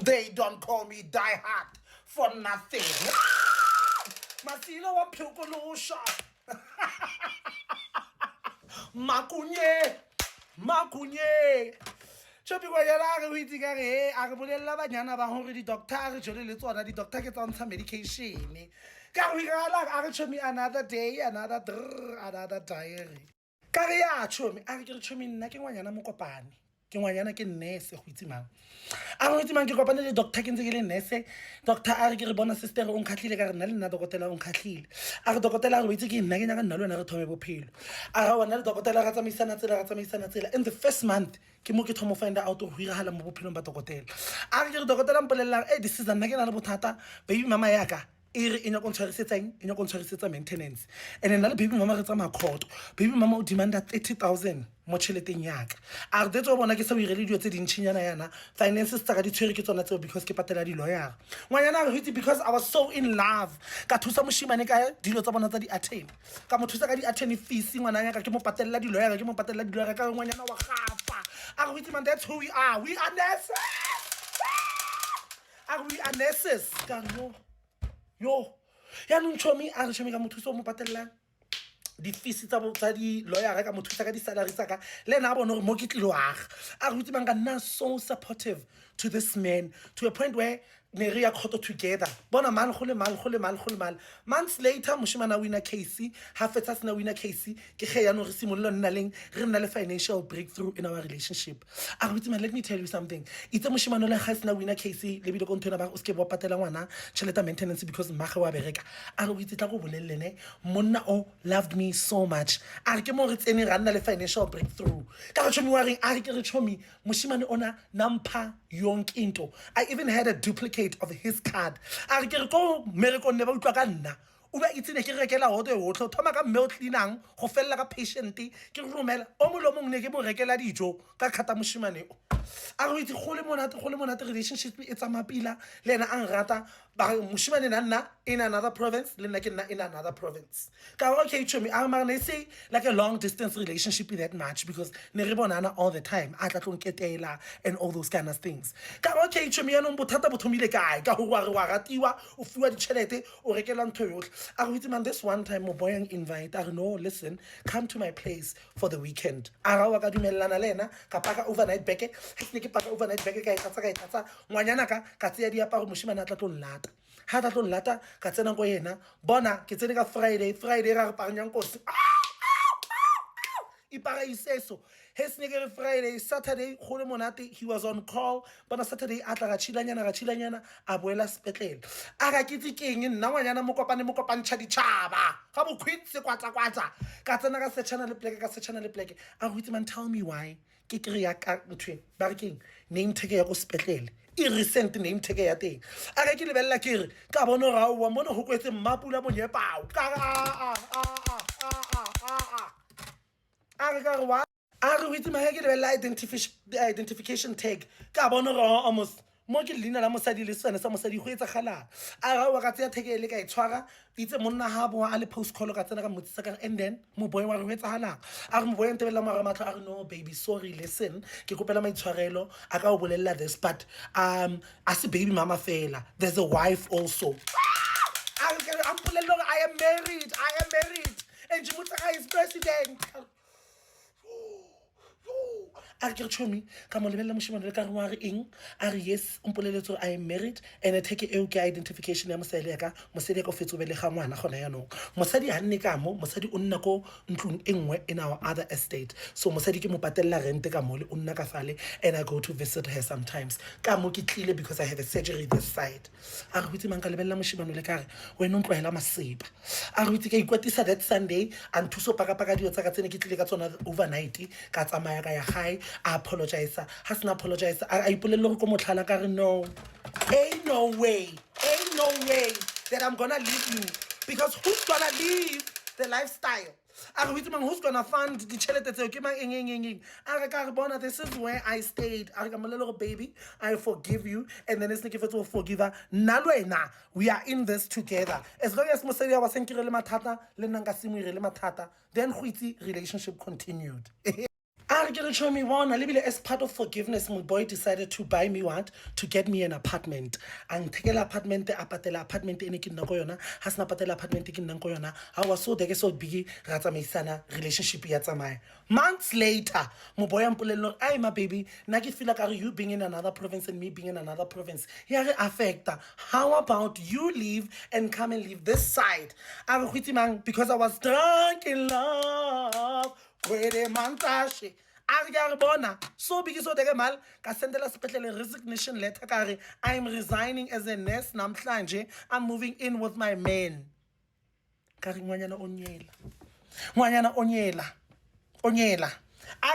They don't call me Die Hard for nothing. Masilo wa pyokolosha. Makunye. Chopi kwa yala re witsi ka re a re bolella banyana ba hore di doctor re jole le tsona di doctor ke tsa medication. Ka re ga a re chomi another day another diary. Ka re ya chomi a re ke re chomi nna ke ngwanyana mokopane. Ke ngwanyana ke nurse go itse mang. A go itse mang ke kopane le doctor ke ntse ke le nurse. Doctor a re ke re bona sister o nkhatlile ka re nna le nna dokotela o nkhatlile. A re dokotela re itse ke nna ke nyaka nna le wena re thome bophelo. A ga wena le dokotela ga tsamaisana tsela in the first month ke mo ke thomo find out go hirahala mo bophelong ba dokotela. A re ke re dokotela mpolella this is nna ke na le bothata baby mama yaka ere enya go ntshwarisetsa maintenance and nna le baby mama re tsamaya khoto baby mama o demanda 30,000 mo tšheleteng yaka a re detso bona ke sa o irele dio tse dintšhinyana yana finances tsa ka di tshwere ke tsona tseo because ke patela di lawyer ngwanyana re hitse because I was so in love ka thusa moshimane ka dilo tsa bona tsa di attorney ka mo thusa ka di attorney fees ngwana yaka ke mo patela di lawyer ka ngwanyana wa gafa a re hitse man that's who we are nurses ka no yo ya no chomi a re chomi ka mothuso mo patellang di fees tsa di lawyer ka mothusa ka di salary tsaka le na bona mo ke tlilo aga a re utse banga nna so supportive to this man to a point where ne re ya khoto together bona man go le mal months later moshimana winner case ha fetsa sena winner case ke ge ya no re simollo nna leng re nna le financial breakthrough in our relationship a re man let me tell you something itse moshimana le ga sena winner case le bile go nthona ba o ske bo patela ngwana cheleta maintenance because mmage wa bereka a re itse tla go bolellene monna o loved me so much a re ke mo re tsene ra nna le financial breakthrough ka re chomi wa reng a re ke re chomi moshimane ona nampha yonke into I even had a duplicate of his card a re ke re ko mereko ne ba utlwa ka nna o ba itse ne ke rekela hoto e hotlho thoma ka mme o cleanang go fella ka patient ke re romela o molomong ne ke mo rekela dijo ka khata moshimane a re itse go le monate relationship e tsa mapila le ena ang rata ba moshimane nna in another province le nna ke nna in another province ka okay chomi a mara ne say like a long distance relationship that much because ne re bonana all the time a tla tlonketela and all those kind of things ka okay chomi ya no bothata bothomile kae ka go wa ratiwa o fiwa ditšhelete o rekela ntho yotlhe a go itse man this one time mo boyang invite a re no listen come to my place for the weekend a ra wa ka dumellana le ena ka paka overnight back ne ke paka overnight back ka ithatsa ngwanyana ka tseya diaparo moshimane a tla tlo nlata ha tla tlo nlata ka tsena go yena bona ke tsene ka Friday ra re paganyang kosi ipagaiseso hesnegere Friday Saturday go le monate he was on call bona Saturday a tla ga tshilanyana a boela sepetlele a ga kitse keng nna ngwanyana mo kopantšha ditšhaba ga bo khwitse kwatsa ka tsena ka setšhana le pleke a go itse man tell me why ke ya ka ntwe ba re keng name tag ya go sepetlele recent name tag ya teng a ga ke lebella ke re ka bona ga o bona go kwetse mmapula monyepao ka a re ka re wa a re witse ma ke lebella identification tag ka bona ga almost mo ke lina la mosadi le sone sa mosadi go etsa gala a ga wa ka tseya theke le ka itshwara itse monna ha bo a le post call ka tsena ka motsisa ka and then mo boy wa re etsa gala a re mo boy ntebela mara matlo a re no baby sorry listen ke kopela maitshwarelo a ka o bolella this but as a baby mama fela there's a wife also I'm I am married and Jimutaka is president a ke chomi ka mo lebella moshimane le ka re wa re eng a re yes umpoleletso I am married and a take e ke identification ya mosadi ya ka mosadi ka fetso bele ga ngwana gona ya no mosadi ha nne ka mo mosadi o nna ko ntlong engwe in our other estate so mosadi ke mo patella rent ka mo le o nna ka fale and I go to visit her sometimes ka mo ke tlile because I have a surgery this side a re bitse man ka lebella moshimane le ka re wena o ntloela maseba a re bitse ka ikwatisa that Sunday and thuso paka dio tsa ka tsene ke tlile ka tsona overnight ka tsamaya ka ya gae I apologize has not apologized I ipolelo go motlhala ka re no ain't no way that I'm gonna leave you because who's gonna leave the lifestyle a re man who's gonna fund the chelete tseo ke mang eng a re ka re bona this is where I stayed a re ka molelo baby I forgive you and then it's like if it's forgive her nna lwena we are in this together as long as mosadi wa senkire le mathata le nna nka simwe re le mathata then go itse relationship continued I get a show me one. A little as part of forgiveness, my boy decided to buy me one to get me an apartment. And take an apartment, apatela apartment in Kinakoyona, has not patela apartment in Nankoyona. I was so so big Ratamisana relationship yatamai. Months later, my boy and Pulelo, I my baby, Nagi feel like are you being in another province and me being in another province. Here affect. How about you leave and come and leave this side? I was with him because I was drunk in love. Kwede mantashe a bona so big so deke mal ka sendela sepetlele resignation letter kare I'm resigning as a nurse namhlanje I'm moving in with my man kare ngwanyana onyela onyela